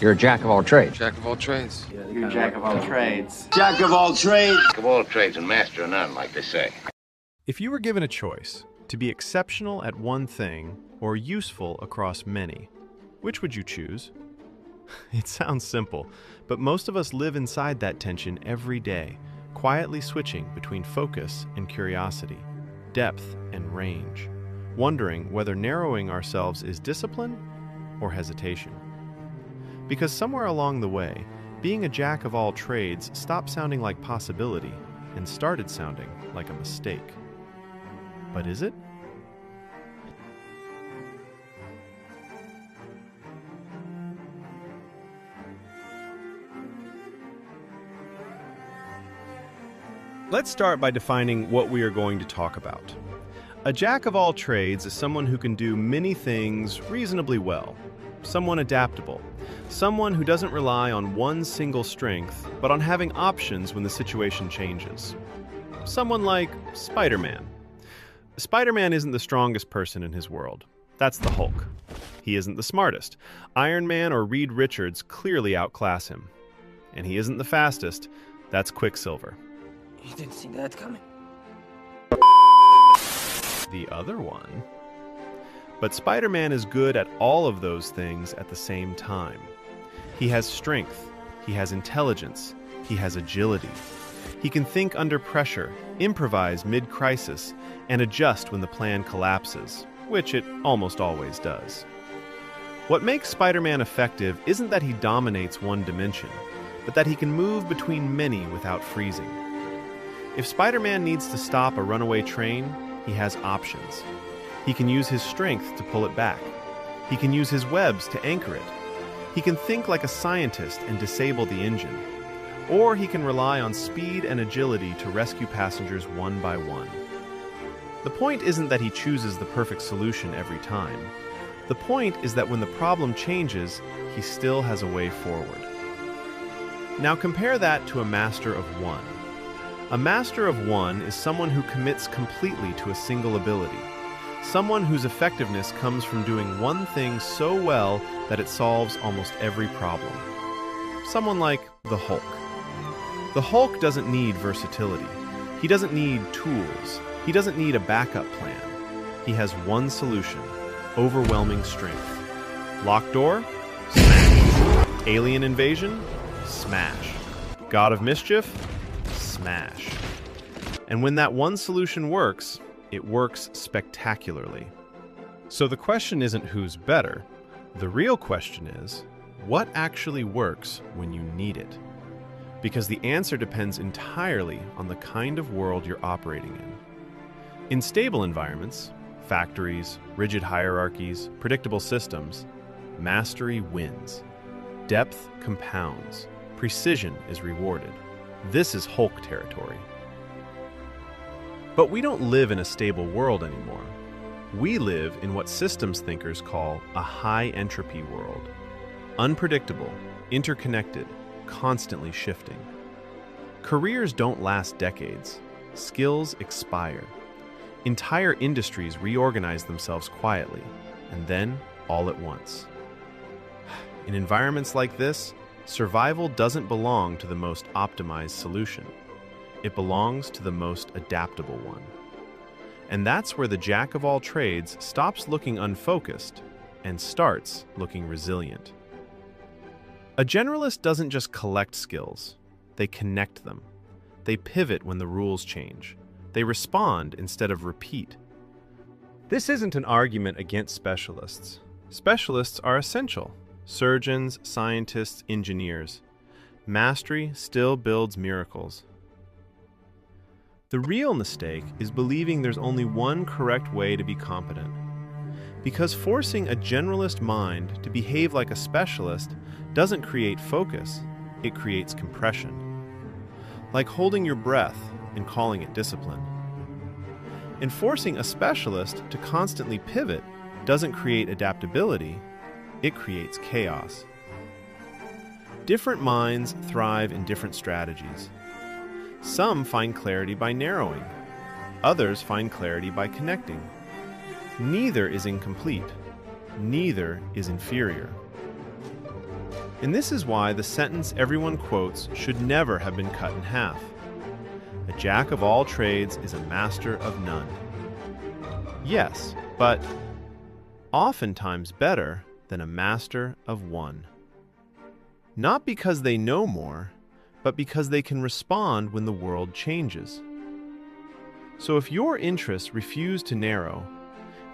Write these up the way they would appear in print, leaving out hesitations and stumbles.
You're a jack of all trades. Jack of all trades. You're a jack of all trades. Jack of all trades. Jack of all trades and master of none, like they say. If you were given a choice to be exceptional at one thing or useful across many, which would you choose? It sounds simple, but most of us live inside that tension every day, quietly switching between focus and curiosity, depth and range, wondering whether narrowing ourselves is discipline or hesitation. Because somewhere along the way, being a jack of all trades stopped sounding like possibility and started sounding like a mistake. But is it? Let's start by defining what we are going to talk about. A jack of all trades is someone who can do many things reasonably well. Someone adaptable. Someone who doesn't rely on one single strength, but on having options when the situation changes. Someone like Spider-Man. Spider-Man isn't the strongest person in his world. That's the Hulk. He isn't the smartest. Iron Man or Reed Richards clearly outclass him. And he isn't the fastest. That's Quicksilver. You didn't see that coming. The other one. But Spider-Man is good at all of those things at the same time. He has strength, he has intelligence, he has agility. He can think under pressure, improvise mid-crisis, and adjust when the plan collapses, which it almost always does. What makes Spider-Man effective isn't that he dominates one dimension, but that he can move between many without freezing. If Spider-Man needs to stop a runaway train, he has options. He can use his strength to pull it back. He can use his webs to anchor it. He can think like a scientist and disable the engine. Or he can rely on speed and agility to rescue passengers one by one. The point isn't that he chooses the perfect solution every time. The point is that when the problem changes, he still has a way forward. Now compare that to a master of one. A master of one is someone who commits completely to a single ability. Someone whose effectiveness comes from doing one thing so well that it solves almost every problem. Someone like the Hulk. The Hulk doesn't need versatility. He doesn't need tools. He doesn't need a backup plan. He has one solution: overwhelming strength. Locked door? Smash. Alien invasion? Smash. God of mischief? Smash. And when that one solution works, it works spectacularly. So the question isn't who's better. The real question is, what actually works when you need it? Because the answer depends entirely on the kind of world you're operating in. In stable environments, factories, rigid hierarchies, predictable systems, mastery wins. Depth compounds. Precision is rewarded. This is Hulk territory. But we don't live in a stable world anymore. We live in what systems thinkers call a high-entropy world. Unpredictable, interconnected, constantly shifting. Careers don't last decades. Skills expire. Entire industries reorganize themselves quietly, and then all at once. In environments like this, survival doesn't belong to the most optimized solution. It belongs to the most adaptable one. And that's where the jack of all trades stops looking unfocused and starts looking resilient. A generalist doesn't just collect skills, they connect them. They pivot when the rules change. They respond instead of repeat. This isn't an argument against specialists. Specialists are essential. Surgeons, scientists, engineers. Mastery still builds miracles. The real mistake is believing there's only one correct way to be competent. Because forcing a generalist mind to behave like a specialist doesn't create focus, it creates compression. Like holding your breath and calling it discipline. And forcing a specialist to constantly pivot doesn't create adaptability, it creates chaos. Different minds thrive in different strategies. Some find clarity by narrowing. Others find clarity by connecting. Neither is incomplete. Neither is inferior. And this is why the sentence everyone quotes should never have been cut in half. A jack of all trades is a master of none. Yes, but oftentimes better than a master of one. Not because they know more, but because they can respond when the world changes. So if your interests refuse to narrow,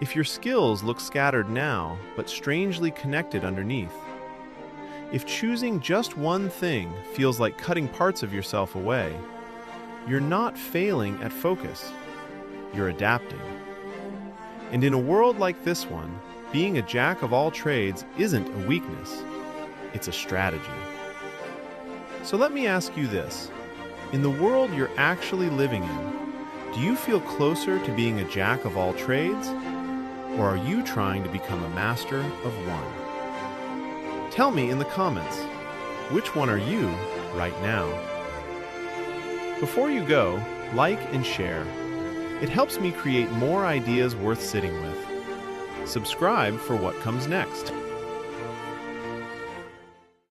if your skills look scattered now, but strangely connected underneath, if choosing just one thing feels like cutting parts of yourself away, you're not failing at focus, you're adapting. And in a world like this one, being a jack of all trades isn't a weakness, it's a strategy. So let me ask you this. In the world you're actually living in, do you feel closer to being a jack of all trades, or are you trying to become a master of one? Tell me in the comments, which one are you right now? Before you go, like and share. It helps me create more ideas worth sitting with. Subscribe for what comes next.